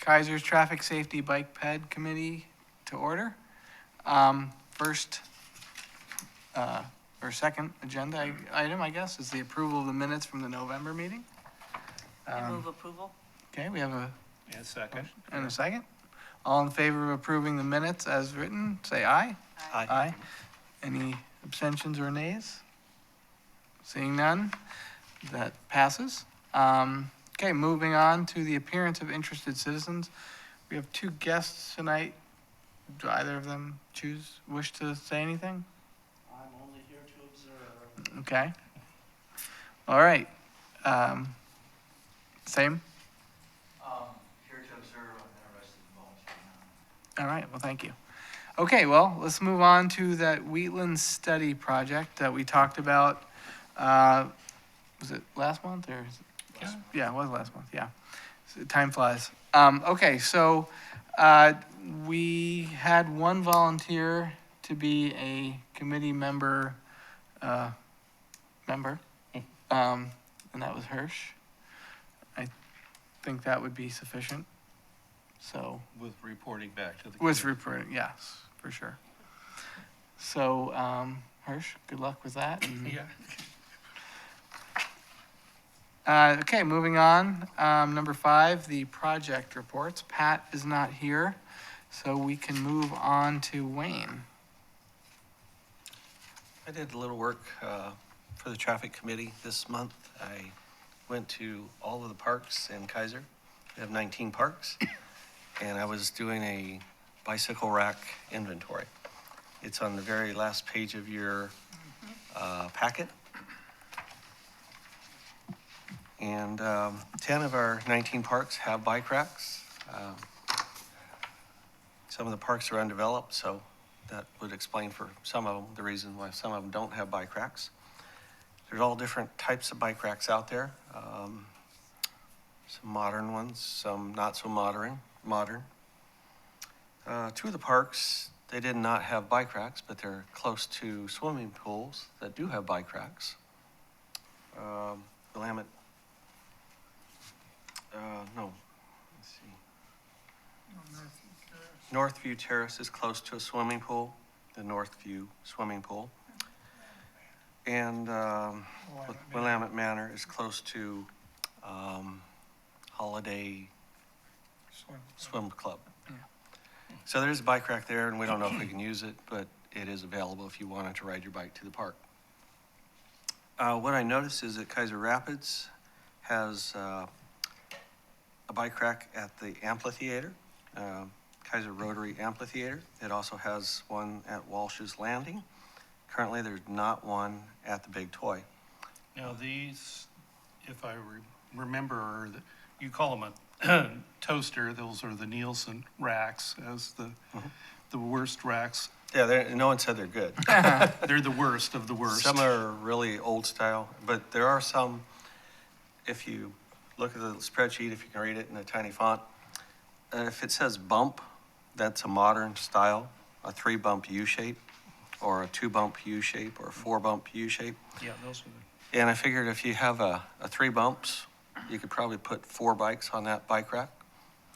Kaiser's Traffic Safety Bike Ped Committee to order. First, or second agenda item, I guess, is the approval of the minutes from the November meeting. I move approval. Okay, we have a And second. and a second. All in favor of approving the minutes as written, say aye. Aye. Any abstentions or nays? Seeing none, that passes. Okay, moving on to the appearance of interested citizens. We have two guests tonight. Do either of them wish to say anything? I'm only here to observe. Okay. All right. Same? Here to observe, I'm interested in volunteering. All right, well, thank you. Okay, well, let's move on to that Wheatland study project that we talked about. Was it last month or? Yeah, it was last month, yeah. Time flies. Okay, so we had one volunteer to be a committee member, and that was Hirsch. I think that would be sufficient. So. With reporting back to the. With reporting, yes, for sure. So, Hirsch, good luck with that. Yeah. Okay, moving on. Number 5, the project reports. Pat is not here, so we can move on to Wayne. I did a little work for the traffic committee this month. I went to all of the parks in Kaiser. We have 19 parks, and I was doing a bicycle rack inventory. It's on the very last page of your packet. And 10 of our 19 parks have bike racks. Some of the parks are undeveloped, so that would explain for some of them the reason why some of them don't have bike racks. There's all different types of bike racks out there. Some modern ones, some not so modern. 2 of the parks, they did not have bike racks, but they're close to swimming pools that do have bike racks. Willamette. No, let's see. Northview Terrace is close to a swimming pool, the Northview swimming pool. And Willamette Manor is close to Holiday Swim Club. Yeah. So there's a bike rack there, and we don't know if we can use it, but it is available if you wanted to ride your bike to the park. What I noticed is that Kaiser Rapids has a bike rack at the amphitheater, Kaiser Rotary Amphitheater. It also has one at Walsh's Landing. Currently, there's not one at the Big Toy. Now these, if I remember, are you call them a toaster. Those are the Nielsen racks as the worst racks. Yeah, no one said they're good. They're the worst of the worst. Some are really old style, but there are some, if you look at the spreadsheet, if you can read it in a tiny font, if it says bump, that's a modern style, a 3-bump U-shape, or a 2-bump U-shape, or a 4-bump U-shape. Yeah, those are And I figured if you have a 3 bumps, you could probably put 4 bikes on that bike rack.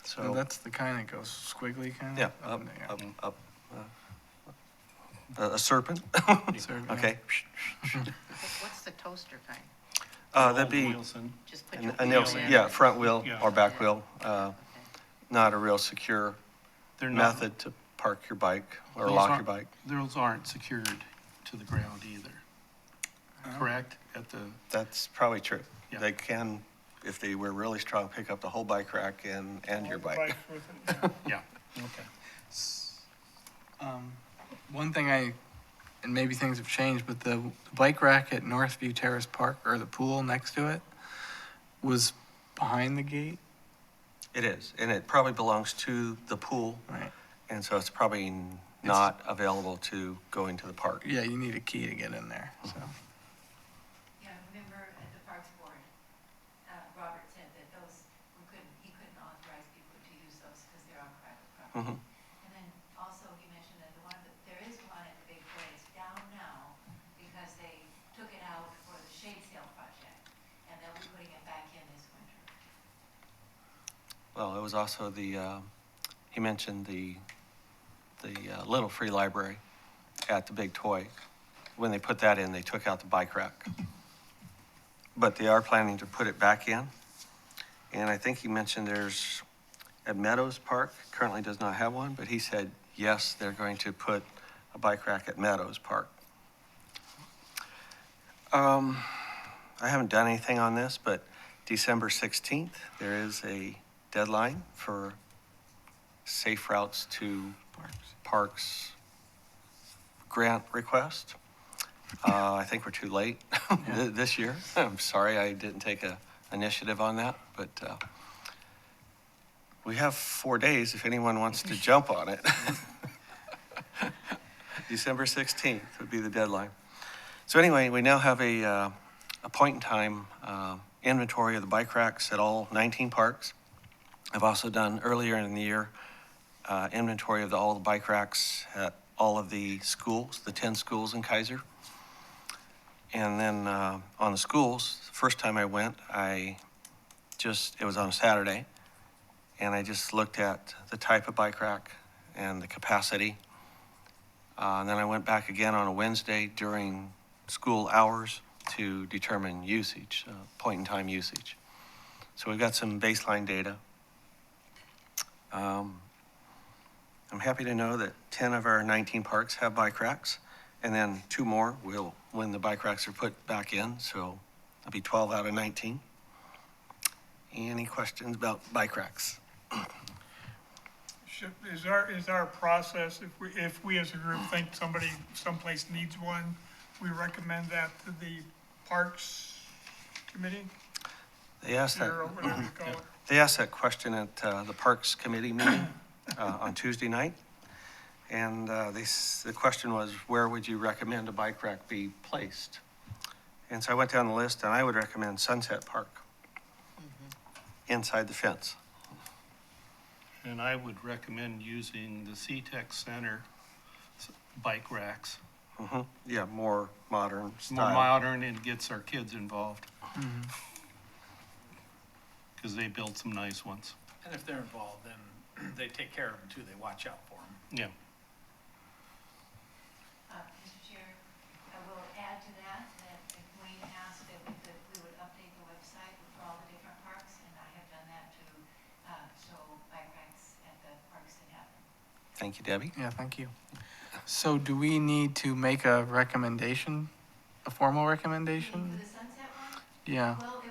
So that's the kind that goes squiggly kind of? Yeah, up. A serpent. Serpent, Okay. What's the toaster kind? That'd be Nielsen. Just put your a wheel Nielsen, in? yeah, front wheel Yeah. or back wheel. Okay. Not a real secure They're not, method to park your bike or Those lock aren't- your bike. those aren't secured to the ground either. Correct? At the, That's probably true. Yeah. They can, if they were really strong, pick up the whole bike rack and your bike. yeah, okay. One thing and maybe things have changed, but the bike rack at Northview Terrace Park, or the pool next to it, was behind the gate, It is, and it probably belongs to the pool, right? and so it's probably not available to go into the park. Yeah, you need a key to get in there, so. Yeah, remember at the Parks Board, Robert said that he couldn't authorize people to use those because they're on private property. Mhm. And then also he mentioned that there is one at the Big Boy, it's down now because they took it out for the shade sail project and they'll be putting it back in this winter. Well, it was also he mentioned the little free library at the big toy. When they put that in, they took out the bike rack. But they are planning to put it back in. And I think he mentioned there's, at Meadows Park, currently does not have one, but he said, yes, they're going to put a bike rack at Meadows Park. I haven't done anything on this, but December 16th, there is a deadline for Safe Routes to Parks grant request. I think we're too late this year. I'm sorry I didn't take a initiative on that, but we have 4 days if anyone wants to jump on it. December 16th would be the deadline. So anyway, we now have a point in time inventory of the bike racks at all 19 parks. I've also done earlier in the year inventory of all the bike racks at all of the schools, the 10 schools in Kaiser. And then on the schools, the first time I went, it was on a Saturday, and I just looked at the type of bike rack and the capacity. And then I went back again on a Wednesday during school hours to determine usage, point-in-time usage. So we've got some baseline data. I'm happy to know that 10 of our 19 parks have bike racks, and then 2 more will when the bike racks are put back in, so it'll be 12 out of 19. Any questions about bike racks? Is our process, if we as a group think somebody someplace needs one, we recommend that to the Parks Committee? They asked that. Or whatever you call it. They asked that question at the Parks Committee meeting on Tuesday night. And the question was, where would you recommend a bike rack be placed? And so I went down the list, and I would recommend Sunset Park, inside the fence. And I would recommend using the CTEC Center bike racks. Yeah, more modern style. More modern and gets our kids involved. Because they build some nice ones. And if they're involved, then they take care of them too. They watch out for them. Yeah. Mr. Chair, I will add to that if Wayne asked if we would update the website for all the different parks, and I have done that to show bike racks at the parks that have them. Thank you, Debbie. Yeah, thank you. So do we need to make a recommendation, a formal For recommendation? the Sunset one? Yeah, Well,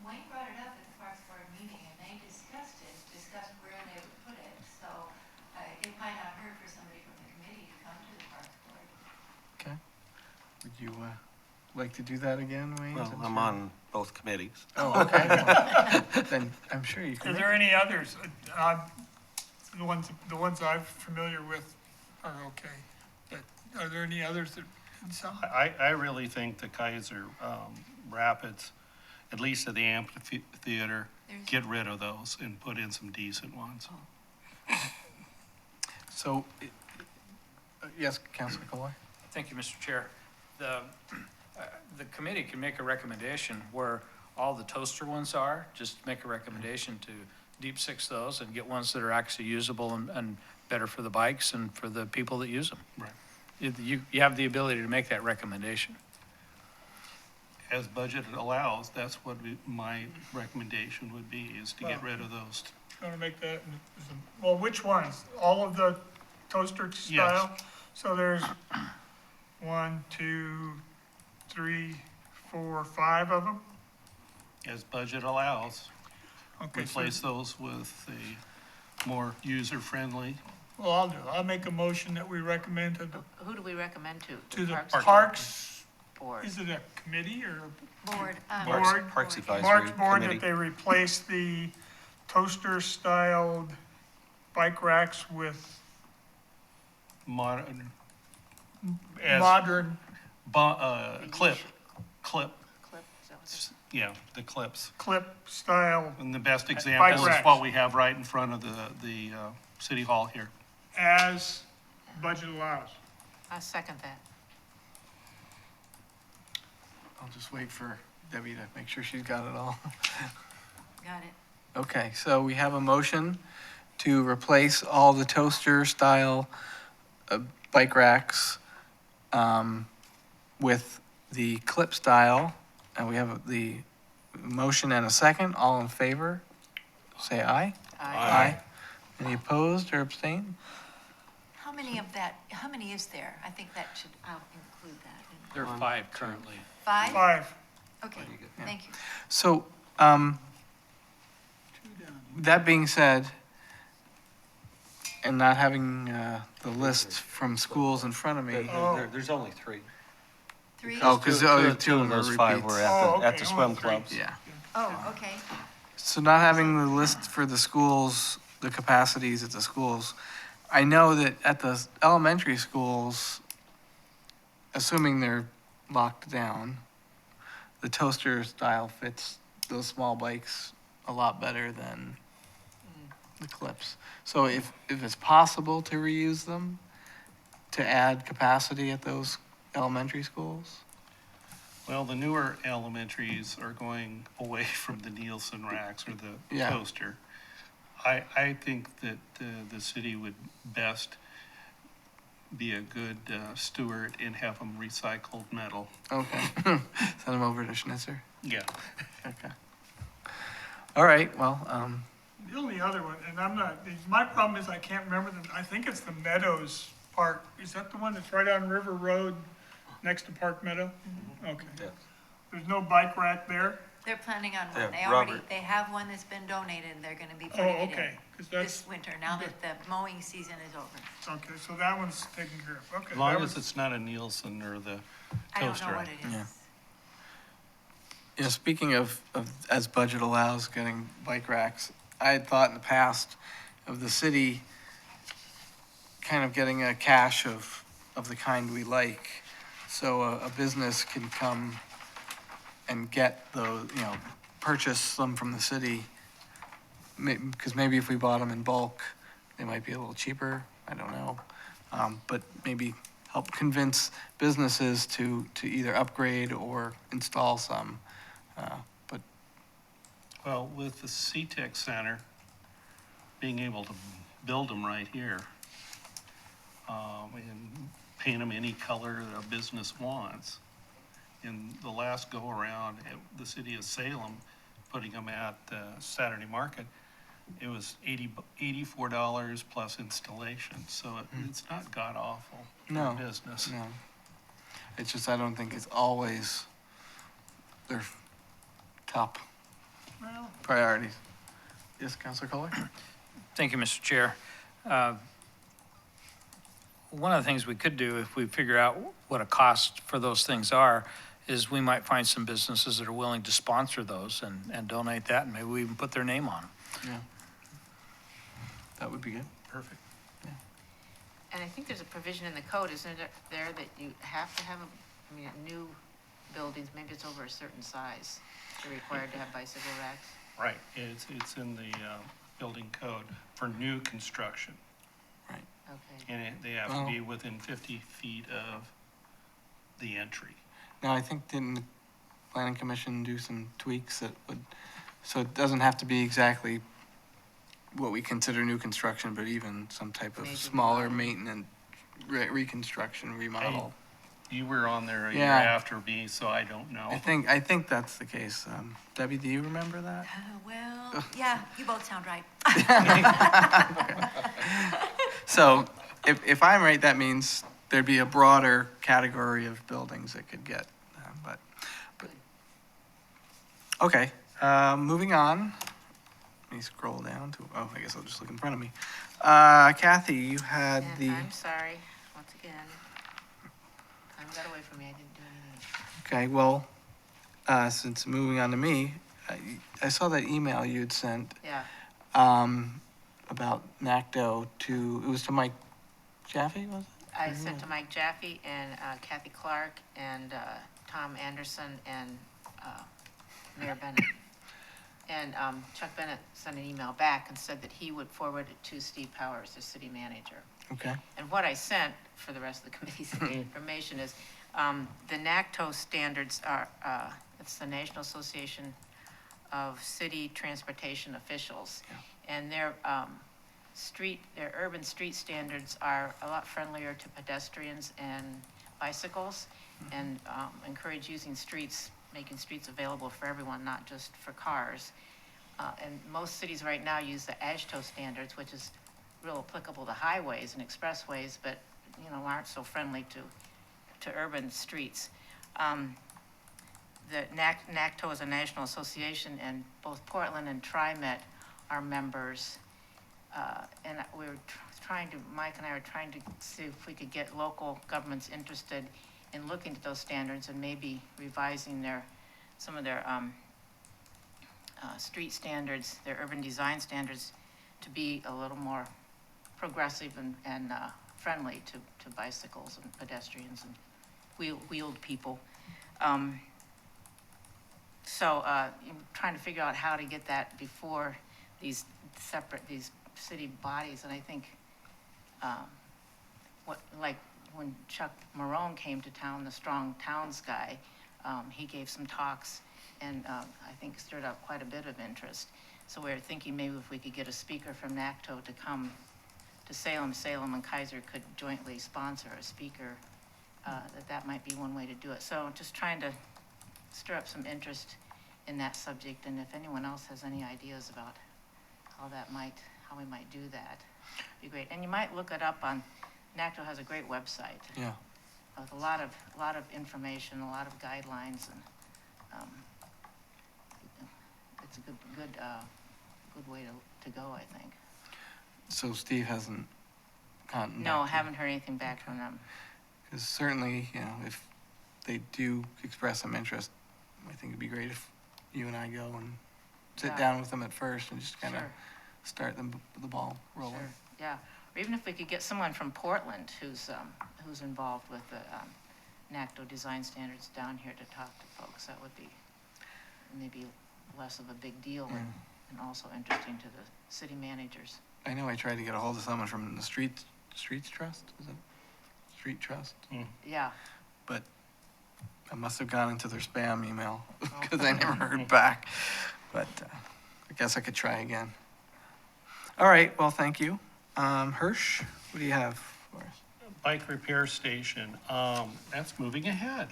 Wayne brought it up at the Parks Board meeting, and they discussed where they would put it, so it might not hurt for somebody from the committee to come to the Parks Board. okay. Would you like to do that again, Wayne? Well, since I'm you're- on both committees. Oh, okay. Well, then I'm sure you Are can. there any others? The ones I'm familiar with are okay, but are there any others that, some? I really think the Kaiser Rapids, at least at the amphitheater, get rid of those and put in some decent ones. So, yes, Councilor Colloy? Thank you, Mr. Chair. The committee can make a recommendation where all the toaster ones are, just make a recommendation to deep six those and get ones that are actually usable and better for the bikes and for the people that use them. Right. You have the ability to make that recommendation. As budget allows, that's what my recommendation would be, is to get rid of those. Gonna make that, well, which ones? All of the toaster style? So there's 1, 2, 3, 4, 5 of them? As budget allows, Okay, so, replace those with a more user-friendly. well, I'll make a motion that we recommend to Who do we recommend to? the Parks Parks, Board. is it a committee or Board. Board. Parks Advisory Parks Board, that Committee. they replace the toaster-styled bike racks with Modern, modern, clip, Clip, is that what yeah, the clips. clip-style And the best example is racks. what we have right in front of the city hall here. as budget allows. I second that. I'll just wait for Debbie to make sure she's got it all. Got it. Okay, so we have a motion to replace all the toaster-style bike racks with the clip style, and we have the motion and a second. All in favor, say aye. Any opposed or abstain? How many is there? I think I'll include that. There are 5 currently. 5? 5. Okay, thank you. So, that being said, and not having the list from schools in front of me. There's only 3. 3? Oh, because two of them are those 5 were repeats. at okay, the only swim 3. clubs. Yeah. Oh, okay. So not having the list for the schools, the capacities at the schools, I know that at the elementary schools, assuming they're locked down, the toaster style fits those small bikes a lot better than the clips. So if it's possible to reuse them, to add capacity at those elementary schools? Well, the newer elementaries are going away from the Nielsen racks or the Yeah. toaster. I think that the city would best be a good steward and have them recycled metal. Okay. Send them over to Schnitzer? Yeah. Okay. All right, well, The only other one, and my problem is I can't remember I think it's the Meadows Park. Is that the one that's right on River Road next to Park Meadow? Okay. Yes. There's no bike rack there? They're planning on Yeah, one. Robert. They have one that's been donated, and they're gonna be Oh, putting it okay, in 'cause that's, this winter, now that the mowing season is over. okay, so that one's taken care of, okay. As long that as was- it's not a Nielsen or the I don't toaster. know what it Yeah. is. you know, speaking of as budget allows, getting bike racks, I had thought in the past of the city kind of getting a cache of the kind we like. So a business can come and get those, you know, purchase them from the city. Because maybe if we bought them in bulk, they might be a little cheaper, I don't know. But maybe help convince businesses to either upgrade or install some. But Well, with the CTEC Center, being able to build them right here, and paint them any color that a business wants. In the last go-around at the city of Salem, putting them at Saturday Market, it was $84 plus installation, so it's not god-awful No, for business. no, it's just I don't think it's always their top Well, priorities. Yes, Councilor Kohler? Thank you, Mr. Chair. One of the things we could do, if we figure out what a cost for those things are, is we might find some businesses that are willing to sponsor those and donate that, and maybe we even put their name on them. Yeah. That would be good. Perfect. And I think there's a provision in the code, isn't there, that you have to have, new buildings, maybe it's over a certain size, you're required to have bicycle racks? Right, it's in the building code for new construction, Okay. and they have to be within 50 feet of the entry. Now, I think didn't the planning commission do some tweaks that would, so it doesn't have to be exactly what we consider new construction, but even some type of Major smaller remodel. maintenance, reconstruction, remodel. You were on there a year Yeah. after me, so I don't know. I think that's the case. Debbie, do you remember that? Well, yeah, you both sound right. So if I'm right, that means there'd be a broader category of buildings that could get, but, okay, moving on. Let me scroll down to, I guess I'll just look in front of me. Kathy, you had And the, I'm sorry, once again, time got away from me, I didn't do anything. okay, well, since moving on to me, I saw that email you had sent, Yeah, about NACDO to, it was to Mike Jaffe, was it? I sent to Mike Jaffe and Kathy Clark and Tom Anderson and Mayor Bennett. And Chuck Bennett sent an email back and said that he would forward it to Steve Powers, the city manager. Okay, And what I sent, for the rest of the committee's information, is the NACTO standards are, it's the National Association of city transportation officials. And their urban street standards are a lot friendlier to pedestrians and bicycles, and encourage using streets, making streets available for everyone, not just for cars. And most cities right now use the AASHTO standards, which is real applicable to highways and expressways, but, aren't so friendly to urban streets. The NACTO is a national association, and both Portland and TriMet are members. And Mike and I were trying to see if we could get local governments interested in looking at those standards and maybe revising some of their street standards, their urban design standards, to be a little more progressive and friendly to bicycles and pedestrians and wheeled people. So I'm trying to figure out how to get that before these city bodies. And I think when Chuck Marone came to town, the Strong Towns guy, he gave some talks, and I think stirred up quite a bit of interest. So we were thinking maybe if we could get a speaker from NACTO to come to Salem and Kaiser could jointly sponsor a speaker, that might be one way to do it. So just trying to stir up some interest in that subject, and if anyone else has any ideas about how we might do that, it'd be great. And you might look it up on, NACTO has a great website. Yeah. With a lot of information, a lot of guidelines, and it's a good way to go, I think. So Steve hasn't gotten No, back to haven't heard anything back from them. Because certainly, if they do express some interest, I think it'd be great if you and I go and sit Yeah. down with them at first and just kind of Sure. start the ball rolling. Sure, yeah. Or even if we could get someone from Portland who's involved with the NACTO design standards down here to talk to folks, that would be maybe less of a big deal and also interesting to the city managers. I know I tried to get a hold of someone from the Streets Trust, is it? Street Trust? Yeah, But I must have gone into their spam email because I never heard back. But I guess I could try again. All right, well, thank you. Hirsch, what do you have for us? Bike repair station, that's moving ahead.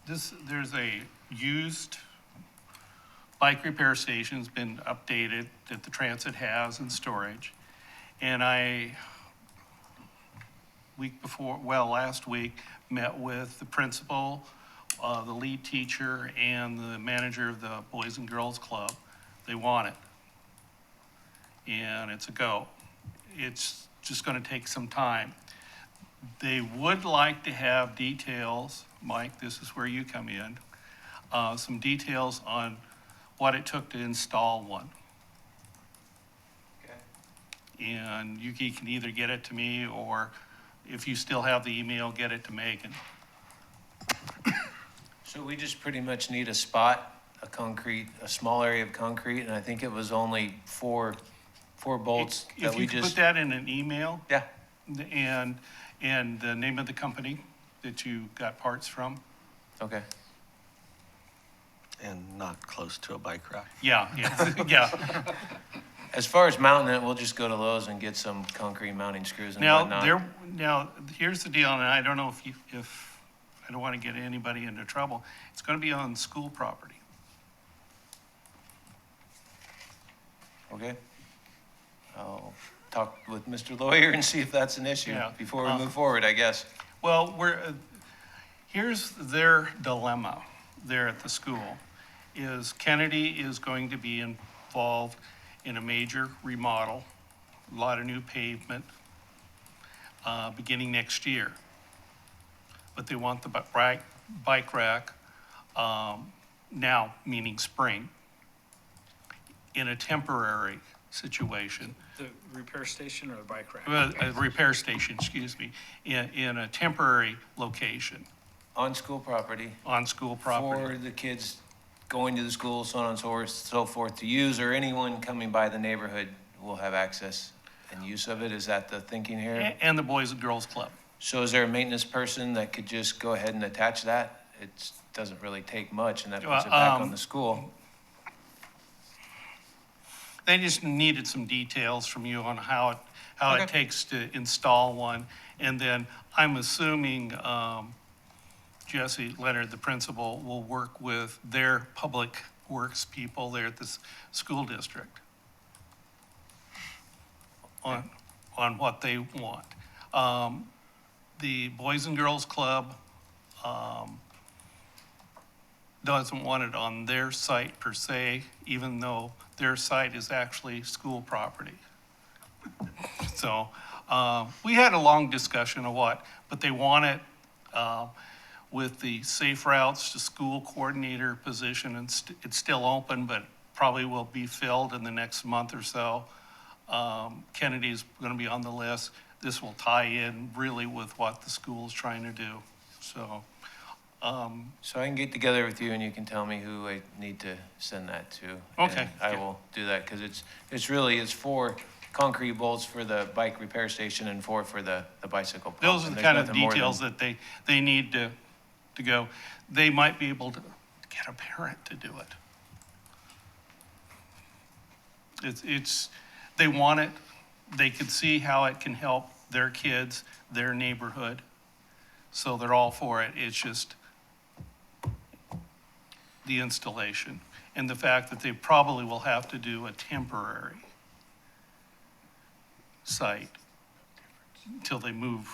There's a used bike repair station's been updated that the transit has in storage. And last week, met with the principal, the lead teacher, and the manager of the Boys and Girls Club. They want it. And it's a go. It's just gonna take some time. They would like to have details, Mike, this is where you come in, some details on what it took to install one. Okay. And you can either get it to me, or if you still have the email, get it to Megan. So we just pretty much need a spot, a small area of concrete, and I think it was only four bolts that If we you could put just, that in an email, yeah, and the name of the company that you got parts from. okay. And not close to a bike rack. Yeah, yeah. As far as mounting it, we'll just go to Lowe's and get some concrete mounting screws and whatnot. Now, here's the deal, and I don't know if I don't want to get anybody into trouble. It's going to be on school property. Okay. I'll talk with Mr. Lawyer and see if that's an issue Yeah. before we move forward, I guess. Well, here's their dilemma there at the school, is Kennedy is going to be involved in a major remodel, a lot of new pavement, beginning next year. But they want the bike rack, now, meaning spring, in a temporary situation. The repair station or the bike rack? A repair station, excuse me, in a temporary location On school property. on school property. For the kids going to the school, so on and so forth, to use, or anyone coming by the neighborhood will have access and use of it. Is that the thinking here? And the Boys and Girls Club. So is there a maintenance person that could just go ahead and attach that it doesn't really take much, and that puts it back on the school. They just needed some details from you on how it Okay. takes to install one. And then I'm assuming Jesse Leonard, the principal, will work with their public works people there at this school district on what they want. The Boys and Girls Club doesn't want it on their site per se, even though their site is actually school property. So we had a long discussion of but they want it with the Safe Routes to School Coordinator position, and it's still open, but probably will be filled in the next month or so. Kennedy's going to be on the list. This will tie in really with what the school is trying to do. So, So I can get together with you and you can tell me who I need to send that to. Okay, And I yeah. will do that, because it's for concrete bolts for the bike repair station and for the bicycle pump. those are And the there's kind of nothing more than- details that they need to go. They might be able to get a parent to do it. They want it. They could see how it can help their kids, their neighborhood. So they're all for it. It's just the installation and the fact that they probably will have to do a temporary site until they move,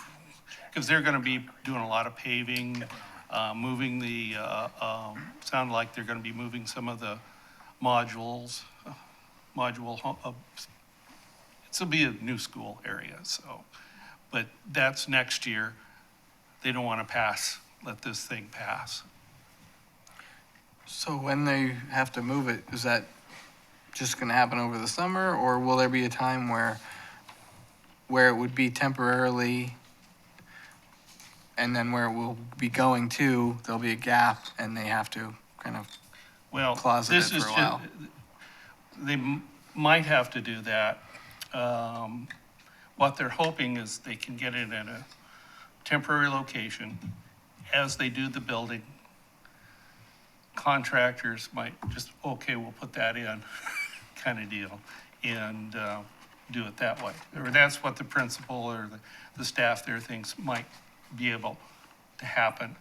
because they're going to be doing a lot of paving, moving sound like they're going to be moving some of the modules, it'll be a new school area, so, but that's next year. They don't want to let this thing pass. So when they have to move it, is that just gonna happen over the summer, or will there be a time where it would be temporarily, and then where it will be going to, there'll be a gap, and they have to kind of Well, closet this it is for a while? they might have to do that. What they're hoping is they can get it in a temporary location as they do the building. Contractors might just, okay, we'll put that in, kind of deal, and do it that way. Or that's what the principal or the staff there thinks might be able to happen.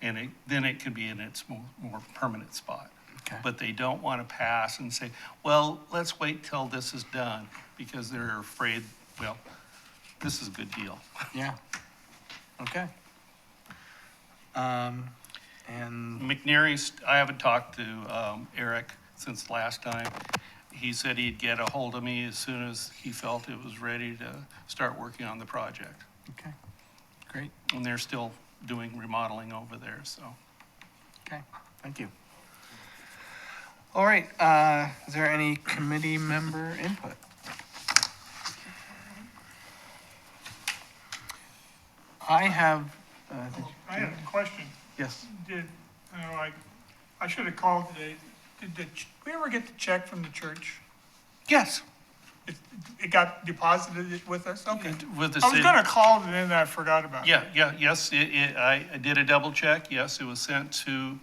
And then it could be in its more permanent spot. Okay. But they don't want to pass and say, well, let's wait till this is done, because they're afraid, well, this is a good deal. Yeah. Okay. And McNary's, I haven't talked to Eric since last time. He said he'd get a hold of me as soon as he felt it was ready to start working on the project. okay, great. And they're still doing remodeling over there, so. Okay, thank you. All right, is there any committee member input? I have, I had a question. yes, I should have called today. Did we ever get the check from the church? Yes, It got deposited with us? Okay. with the I was city. gonna call it and then I forgot about it. Yes, I did a double check. Yes, it was sent to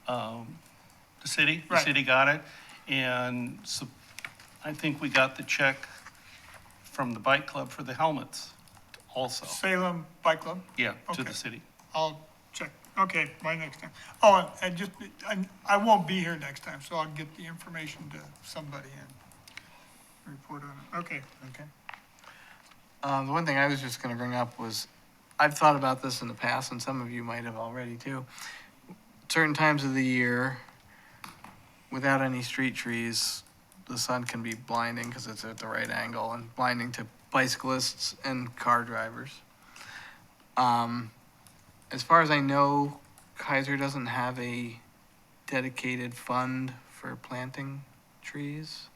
the city. The Right. city got it. And so I think we got the check from the bike club for the helmets also. Salem Bike Club? Yeah, to Okay. the city. I'll check. Okay, by next time. Oh, and I won't be here next time, so I'll get the information to somebody and report on it. Okay. okay. The one thing I was just gonna bring up was, I've thought about this in the past, and some of you might have already too. Certain times of the year, without any street trees, the sun can be blinding because it's at the right angle, and blinding to bicyclists and car drivers. As far as I know, Kaiser doesn't have a dedicated fund for planting trees.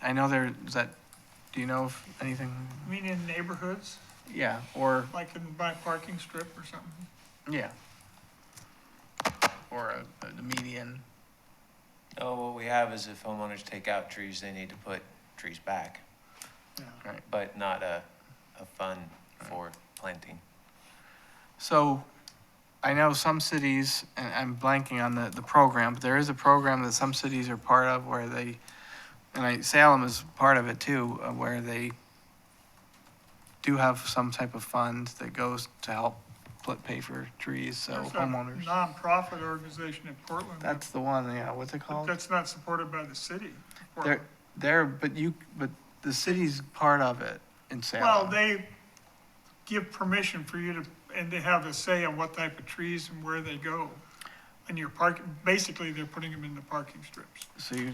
I know do you know of anything? You mean in neighborhoods, Yeah, or, like in my parking strip or something? yeah. Or a median. No, what we have is if homeowners take out trees, they need to put trees back, Right. but not a fund for planting. So, I know some cities, and I'm blanking on the program, but there is a program that some cities are part of where they, Salem is part of it too, where they do have some type of fund that goes to help pay for trees, so There's a homeowners. nonprofit organization in Portland. That's the one, yeah, what's it But called? that's not supported by the city. of Portland. But the city's part of it in Salem. Well, they give permission for you to, and they have a say on what type of trees and where they go. And your basically, they're putting them in the parking strips. So you, the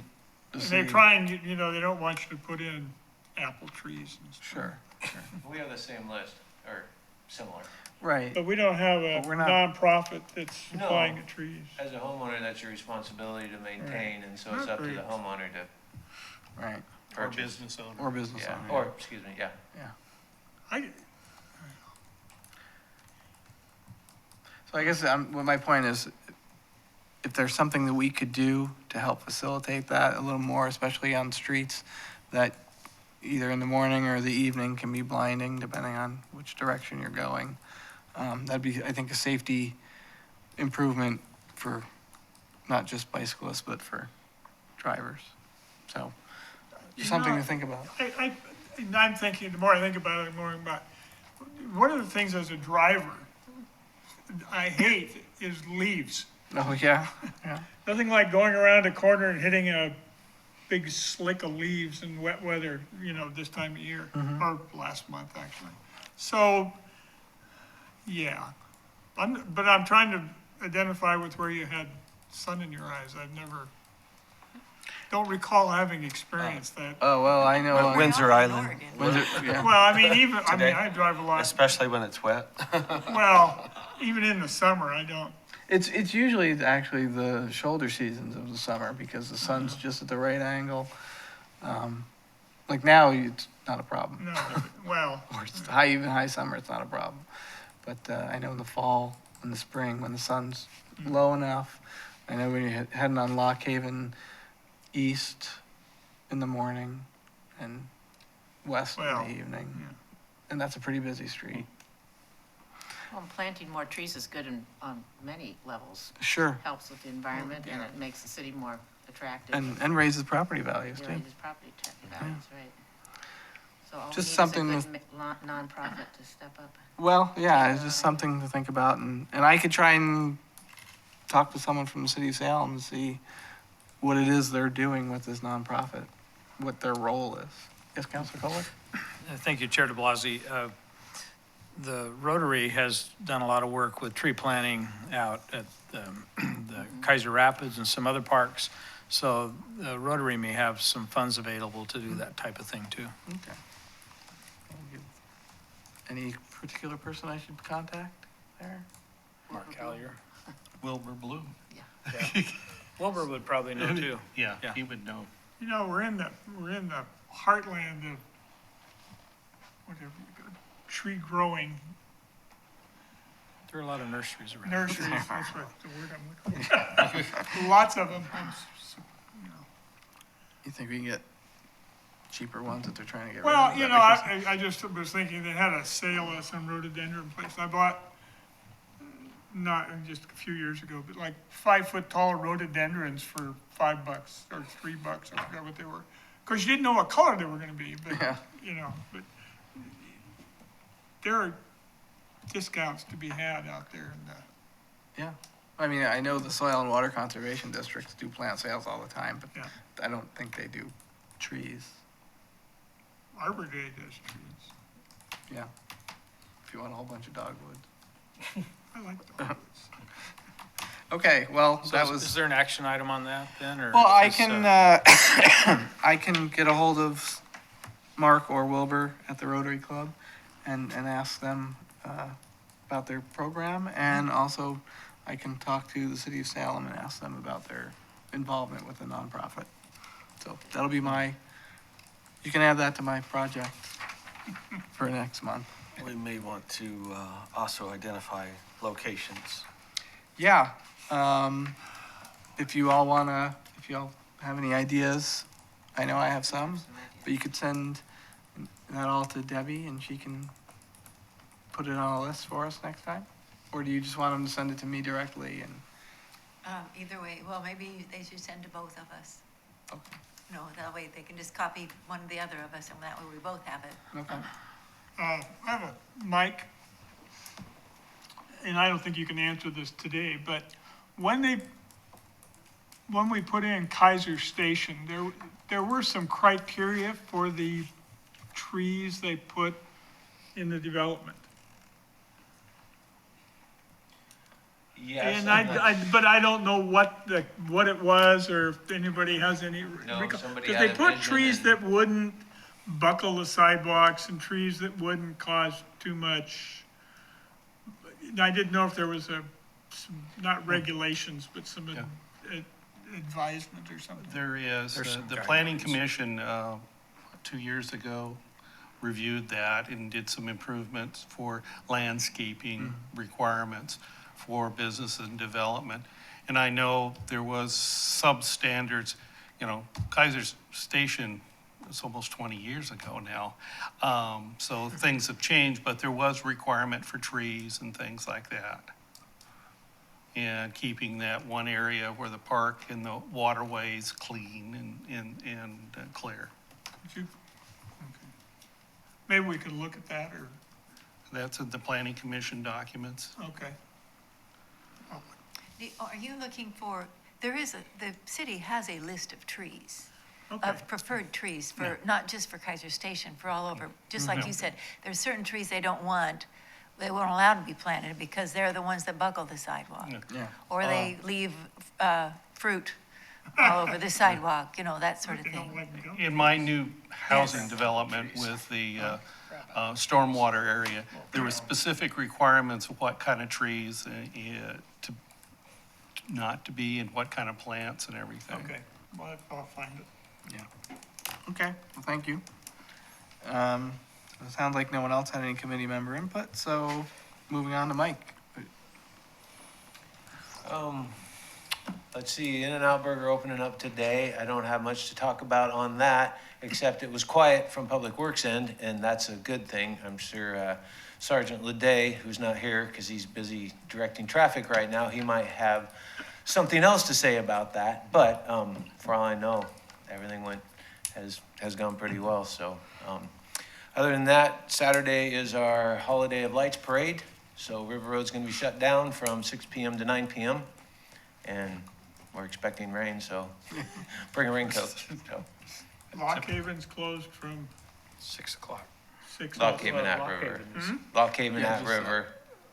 And city. they're trying, they don't want you to put in apple trees and stuff. Sure, We have the same list, or similar. right, But we don't have a But we're not- nonprofit that's No. supplying the trees. As a homeowner, that's your responsibility to maintain, and so it's Not up to the very- homeowner to right, Or purchase. business owner. or business Yeah, owner. or, excuse me, yeah. I, So I guess what my point is, if there's something that we could do to help facilitate that a little more, especially on streets that either in the morning or the evening can be blinding, depending on which direction you're going, that'd be, I think, a safety improvement for not just bicyclists, but for drivers. So, just something to think about. I'm thinking, the more I think about it, the more about, one of the things as a driver I hate is leaves. Oh, yeah, yeah. Nothing like going around a corner and hitting a big slick of leaves in wet weather, this time of year, or last month, actually. So, yeah. But I'm trying to identify with where you had sun in your eyes. Don't recall having experienced that. Oh, well, I know. Windsor Island, Windsor, yeah. Well, Today? I drive a lot, especially when it's wet. well, even in the summer, I don't. It's usually actually the shoulder seasons of the summer because the sun's just at the right angle. Like now, it's not a problem. No, well, Or it's even high summer, it's not a problem. But I know in the fall, in the spring, when the sun's low enough, I know when you're heading on Lock Haven east in the morning and west in Well, the evening. yeah. And that's a pretty busy street. Well, planting more trees is good on many levels. Sure. Helps with the environment and it makes the city more attractive. And raises property values Yeah, too. raises property tax values, right. So all we need Just is a something good nonprofit to step up. Well, yeah, it's just something to think about, and I could try and talk to someone from the city of Salem and see what it is they're doing with this nonprofit, what their role is. Yes, Councilor Kohler? Thank you, Chair de Blasi. The Rotary has done a lot of work with tree planting out at the Kaiser Rapids and some other parks. So the Rotary may have some funds available to do that type of thing too. Okay. Any particular person I should contact there? Mark Collier. Wilbur Bloom. Wilbur would probably know too. Yeah, Yeah. he would know. we're in the heartland of whatever, tree growing There are a lot of nurseries around. nurseries. That's what the word I'm looking for. Lots of them. You think we can get cheaper ones that they're trying to get rid Well, of? Is that what you're saying? I just was thinking they had a sale at some rhododendron place. I bought, not just a few years ago, but like 5-foot tall rhododendrons for $5 or $3. I forgot what they were. Because you didn't know what color they were going to be, but Yeah. but there are discounts to be had out there in the. Yeah. I mean, I know the Soil and Water Conservation Districts do plant sales all the time, but Yeah. I don't think they do trees. Our brigade does trees. Yeah. If you want a whole bunch of dogwoods. I like dogwoods. Okay, well, So that is was. there an action item on that then, or? Well, I is this, can, I can get a hold of Mark or Wilbur at the Rotary Club and ask them about their program. And also, I can talk to the city of Salem and ask them about their involvement with the nonprofit. So that'll be you can add that to my project for next month. We may want to also identify locations. Yeah, if you all have any ideas, I know I have some, but you could send that all to Debbie and she can put it on a list for us next time. or do you just want them to send it to me directly and? Either way, well, maybe they should send to both of us. Okay. No, that way they can just copy one or the other of us, and that way we both have it. Okay. I have a, Mike, and I don't think you can answer this today, but when we put in Kaiser Station, there were some criteria for the trees they put in the development. Yes. And but I don't know what it was, or if anybody has any. No, somebody Because had they a put vision trees and- that wouldn't buckle the sidewalks and trees that wouldn't cause too much. I didn't know if there was not regulations, but some advisement or something. There is, There's some the planning guidelines. commission, 2 years ago, reviewed that and did some improvements for landscaping requirements for business and development. And I know there was substandards, Kaiser Station was almost 20 years ago now. So things have changed, but there was requirement for trees and things like that. And keeping that one area where the park and the waterways clean and clear. Could you? Okay. Maybe we could look at that, or, That's in the planning commission documents. okay. Are you looking for, the city has a list of trees, Okay. of preferred trees for, not just for Kaiser Station, for all over. Just like you said, there's certain trees they don't want, they weren't allowed to be planted because they're the ones that buckle the sidewalk. Yeah. Or they leave fruit all over the sidewalk, that sort of They don't thing. let them go. In my new housing Yes. development with the stormwater area, there were specific requirements of what kind of trees not to be and what kind of plants and everything. Okay, well, I'll find it. Yeah. Okay, well, thank you. It sounds like no one else had any committee member input, so moving on to Mike. Let's see, In-N-Out Burger opening up today. I don't have much to talk about on that, except it was quiet from Public Works end, and that's a good thing. I'm sure Sergeant Leday, who's not here because he's busy directing traffic right now, he might have something else to say about that. But for all I know, everything has gone pretty well. So other than that, Saturday is our Holiday of Lights parade. So River Road's going to be shut down from 6 p.m. to 9 p.m. And we're expecting rain, so bring a raincoat. So, Lock Haven's closed from 6 o'clock. 6. Lock Haven at Lock River. Haven Lock Haven Yeah, at just, River,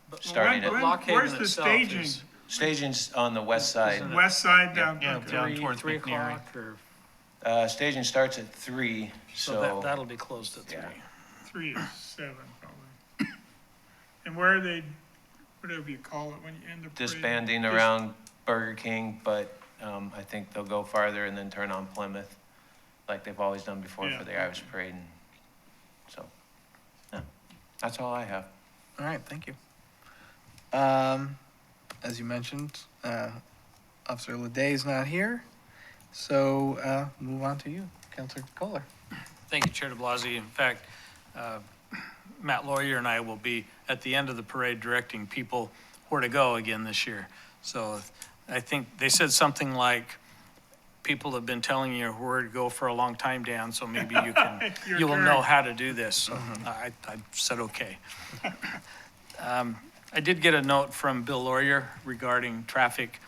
But starting when- at, Lock Haven Where's the itself staging? is staging's on the west side. West side down. Yeah, okay. down towards 3 McNary. o'clock, or, Staging starts at 3, so. that'll be closed at 3. Yeah. 3 is 7 probably. And where are they, whatever you call it, when you end the parade? Disbanding around Burger King, but I think they'll go farther and then turn on Plymouth, like they've always done before Yeah. for the Irish Parade. And so, yeah, that's all I have. All right, thank you. As you mentioned, Officer Leday's not here, so move on to you, Counselor Kohler. Thank you, Chair de Blasi. In fact, Matt Lawyer and I will be at the end of the parade directing people where to go again this year. So I think they said something like, people have been telling you where to go for a long time, Dan, so maybe you can, Your you will turn. know how to do this. So I said, okay. I did get a note from Bill Lawyer regarding traffic,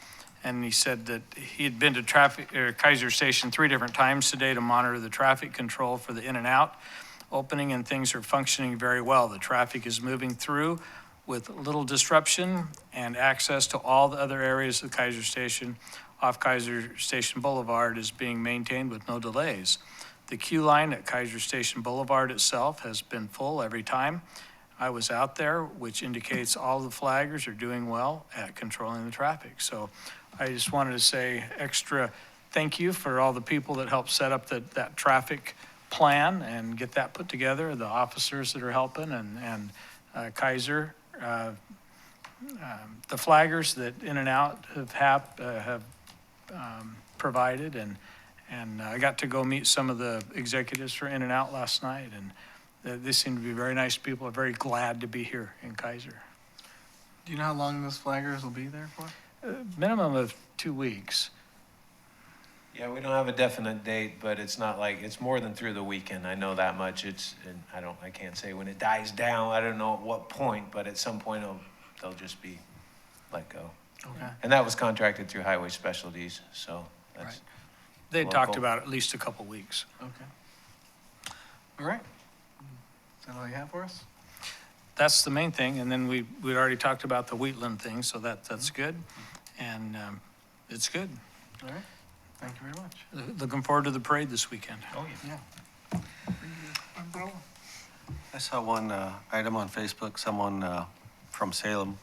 and he said that he had been to Kaiser Station 3 different times today to monitor the traffic control for the in and out opening, and things are functioning very well. The traffic is moving through with little disruption, and access to all the other areas of Kaiser Station off Kaiser Station Boulevard is being maintained with no delays. The queue line at Kaiser Station Boulevard itself has been full every time I was out there, which indicates all the flaggers are doing well at controlling the traffic. So I just wanted to say extra thank you for all the people that helped set up that traffic plan and get that put together, the officers that are helping, and Kaiser, the flaggers that In and Out have provided, and I got to go meet some of the executives for In and Out last night, and they seem to be very nice people, very glad to be here in Kaiser. Do you know how long those flaggers will be there for? Minimum of 2 weeks. Yeah, we don't have a definite date, but it's not like, it's more than through the weekend. I know that much. And I can't say when it dies down. I don't know at what point, but at some point they'll just be let go. Okay. And that was contracted through Highway Specialties, so that's. Right. They talked Local. about at least a couple weeks. Okay. All right. Is that all you have for us? That's the main thing, and then we'd already talked about the Wheatland thing, so that's good. And it's good. All right. Thank you very much. Looking forward to the parade this weekend. Oh, yeah. Yeah. Umbrella. I saw one item on Facebook, someone from Salem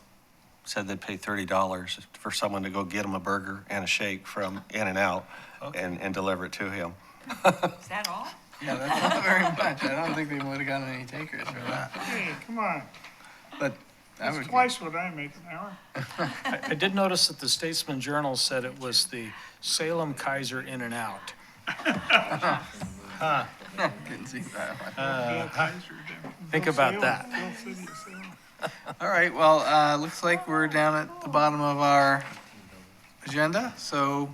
said they'd pay $30 for someone to go get them a burger and a shake from In-N-Out and deliver it to him. Is that all? Yeah, that's not very much. I don't think they would have gotten any takers for that. Hey, come on. But that That's would. twice what I make an hour. I did notice that the Statesman Journal said it was the Salem Kaiser In-N-Out. Didn't see that one. Think about that. Bill City of Salem. All right, well, looks like we're down at the bottom of our agenda, so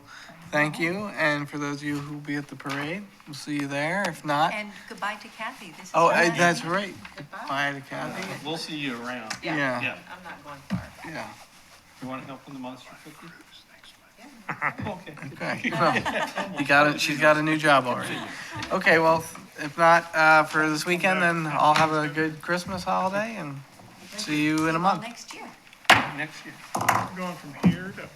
thank you. And for those of you who'll be at the parade, we'll see you there. If not, And goodbye to Kathy. This is oh, her last that's meeting. right. Goodbye. Bye to Kathy. We'll see you around. Yeah. Yeah. I'm not going far. Yeah, You want to help with the monster cookie? Yeah. Okay. okay. Well, you got it, she's got a new job already. Okay, well, if not, for this weekend, then I'll have a good Christmas holiday and see you in a Well, month. next year. Next year. Going from here to